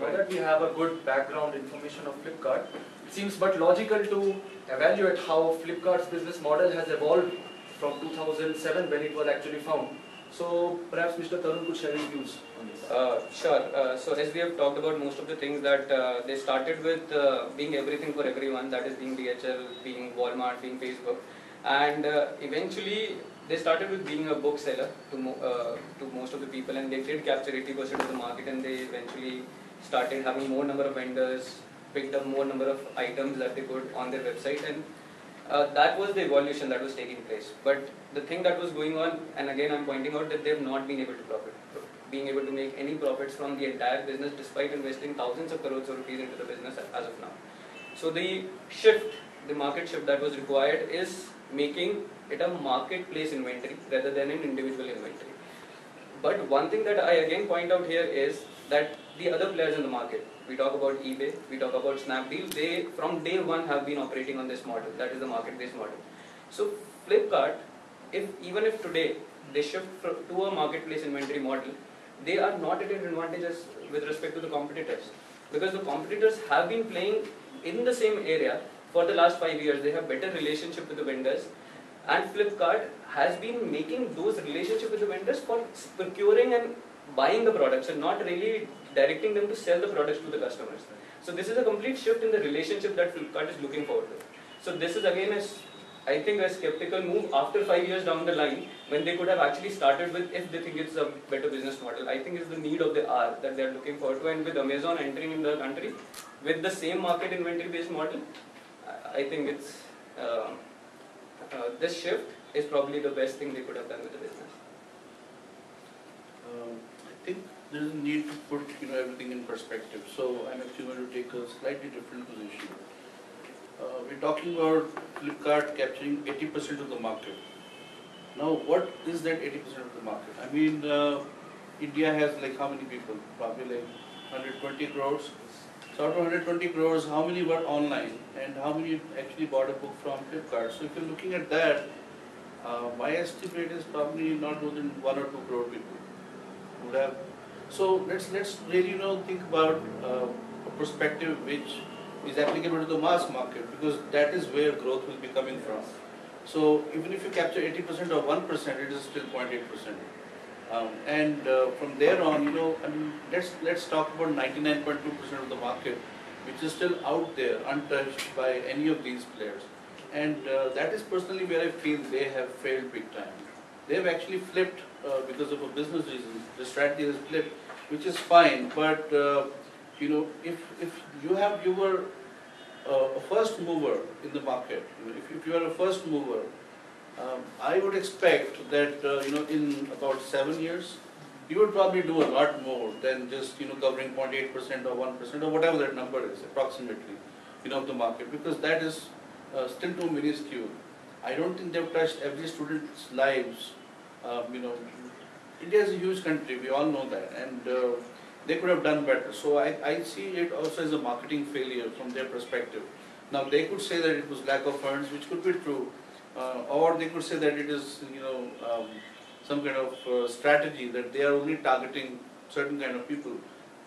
now that we have a good background information of Flipkart, it seems but logical to evaluate how Flipkart's business model has evolved from 2007 when it was actually found. So perhaps Mr. Tarun could share his views on this. Sure. So as we have talked about most of the things that they started with being everything for everyone, that is being DHL, being Walmart, being Facebook, and eventually they started with being a bookseller to most of the people, and they did capture 80% of the market, and they eventually started having more number of vendors, picked up more number of items that they could on their website, and that was the evolution that was taking place. But the thing that was going on, and again I'm pointing out that they have not been able to make any profits from the entire business despite investing thousands of crores of rupees into the business as of now. So the market shift that was required is making it a marketplace inventory rather than an individual inventory. But one thing that I again point out here is that the other players in the market, we talk about eBay, we talk about Snapdeal, they from day one have been operating on this model, that is the market-based model. So Flipkart, even if today they shift to a marketplace inventory model, they are not at an advantage with respect to the competitors, because the competitors have been playing in the same area for the last 5 years. They have better relationship with the vendors, and Flipkart has been making those relationships with the vendors for procuring and buying the products and not really directing them to sell the products to the customers. So this is a complete shift in the relationship that Flipkart is looking forward to. So this is again I think a skeptical move after 5 years down the line, when they could have actually started with, if they think it's a better business model. I think it's the need of the hour that they are looking forward to, and with Amazon entering in the country with the same market inventory based model, I think it's this shift is probably the best thing they could have done with the business. I think there is a need to put everything in perspective. So I'm actually going to take a slightly different position. We're talking about Flipkart capturing 80% of the market. Now, what is that 80% of the market? I mean, India has like how many people? Probably like 120 crores. So out of 120 crores, how many were online and how many actually bought a book from Flipkart? So if you're looking at that, my estimate is probably not more than 1 or 2 crore people would have. So let's really think about a perspective which is applicable to the mass market, because that is where growth will be coming from. So even if you capture 80% or 1%, it is still 0.8%. And from there on, I mean, let's talk about 99.2% of the market, which is still out there, untouched by any of these players. And that is personally where I feel they have failed big time. They have actually flipped because of a business reason. The strategy has flipped, which is fine. But if you were a first mover in the market, if you are a first mover, I would expect that in about 7 years, you would probably do a lot more than just covering 0.8% or 1% or whatever that number is approximately of the market, because that is still too minuscule. I don't think they've touched every student's lives. India is a huge country, we all know that, and they could have done better. So I see it also as a marketing failure from their perspective. Now they could say that it was lack of funds, which could be true, or they could say that it is some kind of strategy that they are only targeting certain kind of people.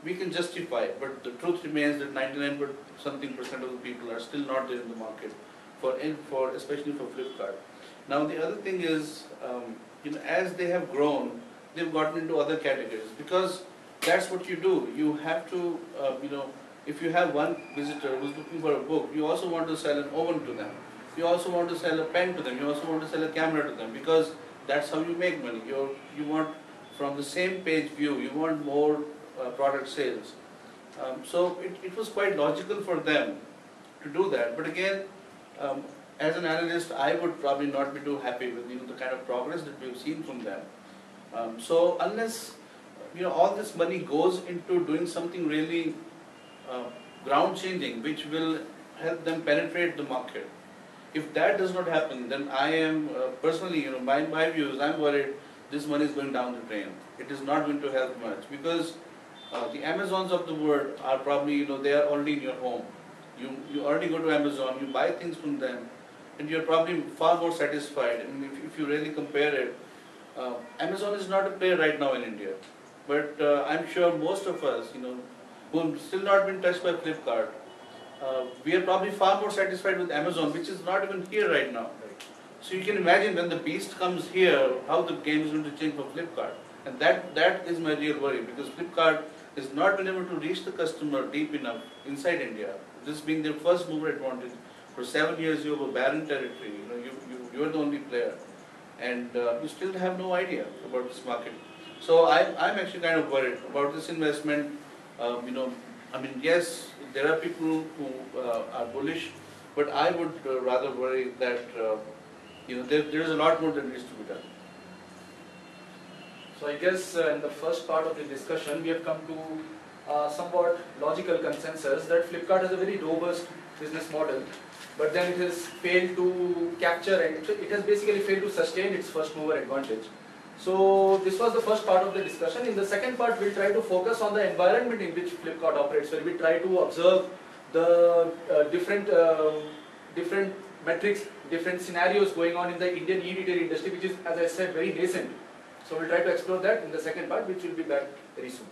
We can justify it, but the truth remains that 99% of the people are still not there in the market for especially for Flipkart. Now the other thing is, as they have grown, they've gotten into other categories, because that's what you do. You have to, if you have one visitor who's looking for a book, you also want to sell an oven to them. You also want to sell a pen to them. You also want to sell a camera to them, because that's how you make money. You want, from the same page view, you want more product sales. So it was quite logical for them to do that. But again, as an analyst, I would probably not be too happy with the kind of progress that we've seen from them. So unless all this money goes into doing something really ground changing, which will help them penetrate the market, if that does not happen, then I am personally, my views, I'm worried this money is going down the drain. It is not going to help much, because the Amazons of the world are probably, they are already in your home. You already go to Amazon, you buy things from them, and you're probably far more satisfied. I mean, if you really compare it, Amazon is not a player right now in India, but I'm sure most of us, who have still not been touched by Flipkart. We are probably far more satisfied with Amazon, which is not even here right now. So you can imagine when the beast comes here, how the game is going to change for Flipkart. And that is my real worry, because Flipkart has not been able to reach the customer deep enough inside India. This being their first mover advantage. For 7 years you have a barren territory, you are the only player. And you still have no idea about this market. So I'm actually kind of worried about this investment. Yes, there are people who are bullish, but I would rather worry that there is a lot more that needs to be done. So I guess in the first part of the discussion, we have come to somewhat logical consensus that Flipkart has a very robust business model, but then it has failed to capture and it has basically failed to sustain its first mover advantage. So this was the first part of the discussion. In the second part, we'll try to focus on the environment in which Flipkart operates, where we try to observe the different metrics, different scenarios going on in the Indian e-retail industry, which is, as I said, very nascent. So we'll try to explore that in the second part, which will be back very soon.